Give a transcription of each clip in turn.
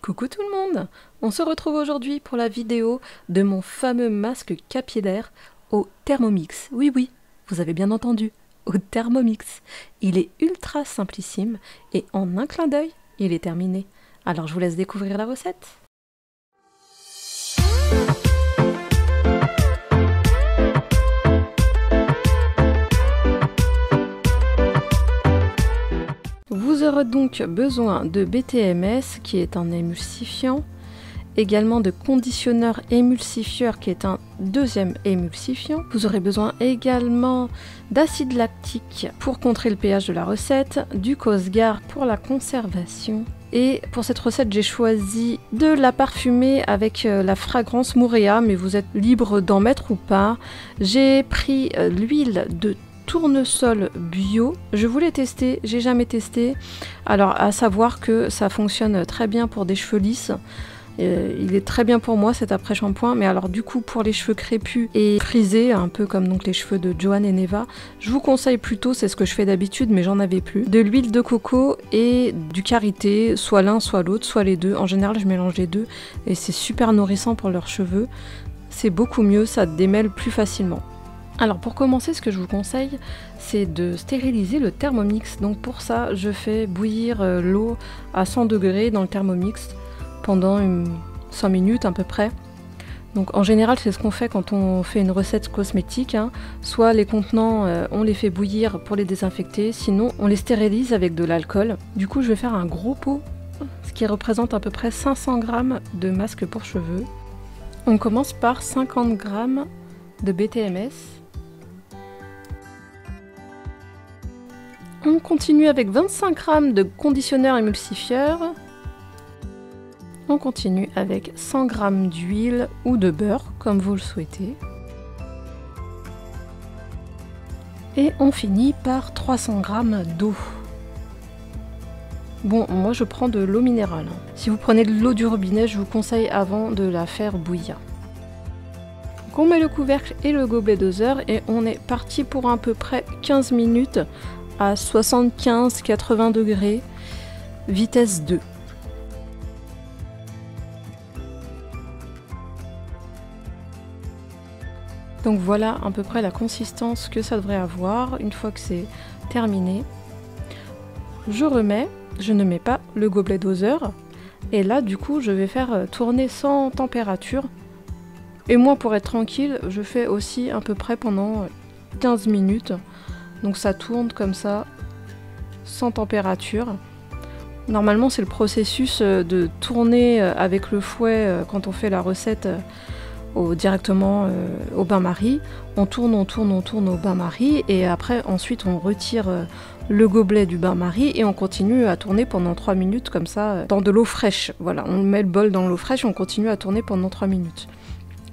Coucou tout le monde! On se retrouve aujourd'hui pour la vidéo de mon fameux masque capillaire au Thermomix. Oui, oui, vous avez bien entendu, au Thermomix. Il est ultra simplissime et en un clin d'œil, il est terminé. Alors je vous laisse découvrir la recette. Vous aurez donc besoin de BTMS qui est un émulsifiant, également de conditionneur émulsifieur qui est un deuxième émulsifiant. Vous aurez besoin également d'acide lactique pour contrer le pH de la recette, du Cosgar pour la conservation. Et pour cette recette, j'ai choisi de la parfumer avec la fragrance Mouréa, mais vous êtes libre d'en mettre ou pas. J'ai pris l'huile de tournesol bio. Je voulais tester, j'ai jamais testé. Alors à savoir que ça fonctionne très bien pour des cheveux lisses. Il est très bien pour moi cet après-shampoing, mais alors du coup pour les cheveux crépus et frisés, un peu comme donc les cheveux de Johan et Neva, je vous conseille plutôt, c'est ce que je fais d'habitude mais j'en avais plus, de l'huile de coco et du karité, soit l'un soit l'autre, soit les deux. En général je mélange les deux et c'est super nourrissant pour leurs cheveux. C'est beaucoup mieux, ça démêle plus facilement. Alors pour commencer, ce que je vous conseille, c'est de stériliser le Thermomix. Donc pour ça, je fais bouillir l'eau à 100 degrés dans le Thermomix pendant 5 minutes à peu près. Donc en général, c'est ce qu'on fait quand on fait une recette cosmétique. Soit les contenants, on les fait bouillir pour les désinfecter, sinon on les stérilise avec de l'alcool. Du coup, je vais faire un gros pot, ce qui représente à peu près 500 g de masque pour cheveux. On commence par 50 g de BTMS. On continue avec 25 g de conditionneur émulsifieur. On continue avec 100 g d'huile ou de beurre, comme vous le souhaitez. Et on finit par 300 g d'eau. Bon, moi je prends de l'eau minérale. Si vous prenez de l'eau du robinet, je vous conseille avant de la faire bouillir. Donc on met le couvercle et le gobelet doseur et on est parti pour à peu près 15 minutes à 75-80 degrés, vitesse 2. Donc voilà à peu près la consistance que ça devrait avoir. Une fois que c'est terminé, je remets, je ne mets pas le gobelet doseur. Et là du coup je vais faire tourner sans température. Et moi pour être tranquille, je fais aussi à peu près pendant 15 minutes. Donc ça tourne comme ça, sans température. Normalement c'est le processus de tourner avec le fouet quand on fait la recette directement au bain-marie. On tourne au bain-marie et après ensuite on retire le gobelet du bain-marie et on continue à tourner pendant 3 minutes comme ça dans de l'eau fraîche. Voilà, on met le bol dans l'eau fraîche et on continue à tourner pendant 3 minutes.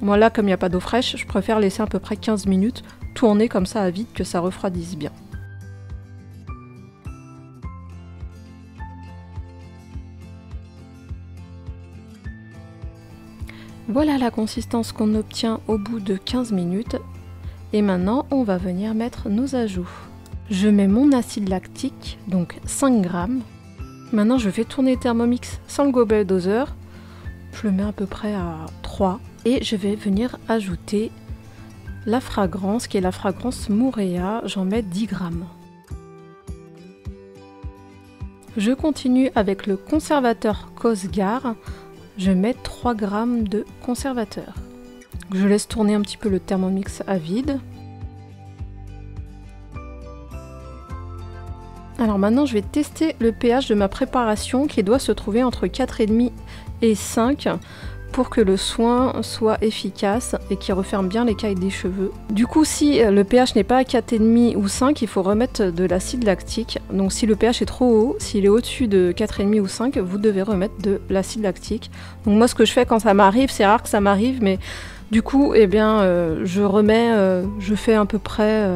Moi là, comme il n'y a pas d'eau fraîche, je préfère laisser à peu près 15 minutes tourner comme ça à vide, que ça refroidisse bien. Voilà la consistance qu'on obtient au bout de 15 minutes. Et maintenant, on va venir mettre nos ajouts. Je mets mon acide lactique, donc 5 g. Maintenant, je fais tourner le Thermomix sans le gobelet doseur. Je le mets à peu près à 3. Et je vais venir ajouter la fragrance, qui est la fragrance Mouréa. J'en mets 10 g. Je continue avec le conservateur Cosgar. Je mets 3 g de conservateur. Je laisse tourner un petit peu le Thermomix à vide. Alors maintenant, je vais tester le pH de ma préparation qui doit se trouver entre 4,5 et 5 pour que le soin soit efficace et qu'il referme bien l'écaille des cheveux. Du coup, si le pH n'est pas à 4,5 ou 5, il faut remettre de l'acide lactique. Donc si le pH est trop haut, s'il est au-dessus de 4,5 ou 5, vous devez remettre de l'acide lactique. Donc moi, ce que je fais quand ça m'arrive, c'est rare que ça m'arrive, mais du coup, eh bien, je remets, je fais à peu près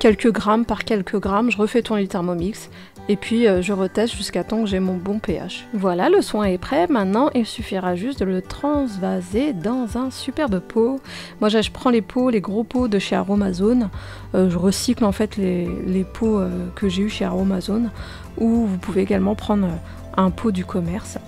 quelques grammes par quelques grammes, je refais tourner le Thermomix et puis je reteste jusqu'à temps que j'ai mon bon pH. Voilà, le soin est prêt. Maintenant, il suffira juste de le transvaser dans un superbe pot. Moi, je prends les pots, les gros pots de chez Aromazone. Je recycle en fait les pots que j'ai eu chez Aromazone, ou vous pouvez également prendre un pot du commerce.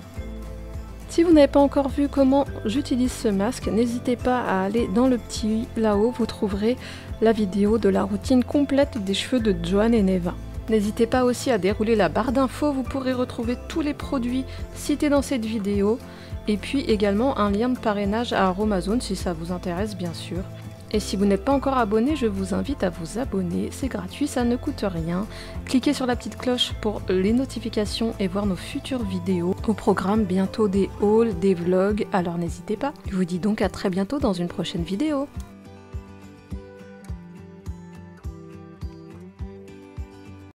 Si vous n'avez pas encore vu comment j'utilise ce masque, n'hésitez pas à aller dans le petit là-haut, vous trouverez la vidéo de la routine complète des cheveux de Joan et Neva. N'hésitez pas aussi à dérouler la barre d'infos, vous pourrez retrouver tous les produits cités dans cette vidéo et puis également un lien de parrainage à Aromazone si ça vous intéresse bien sûr. Et si vous n'êtes pas encore abonné, je vous invite à vous abonner, c'est gratuit, ça ne coûte rien. Cliquez sur la petite cloche pour les notifications et voir nos futures vidéos. Au programme bientôt des hauls, des vlogs, alors n'hésitez pas. Je vous dis donc à très bientôt dans une prochaine vidéo.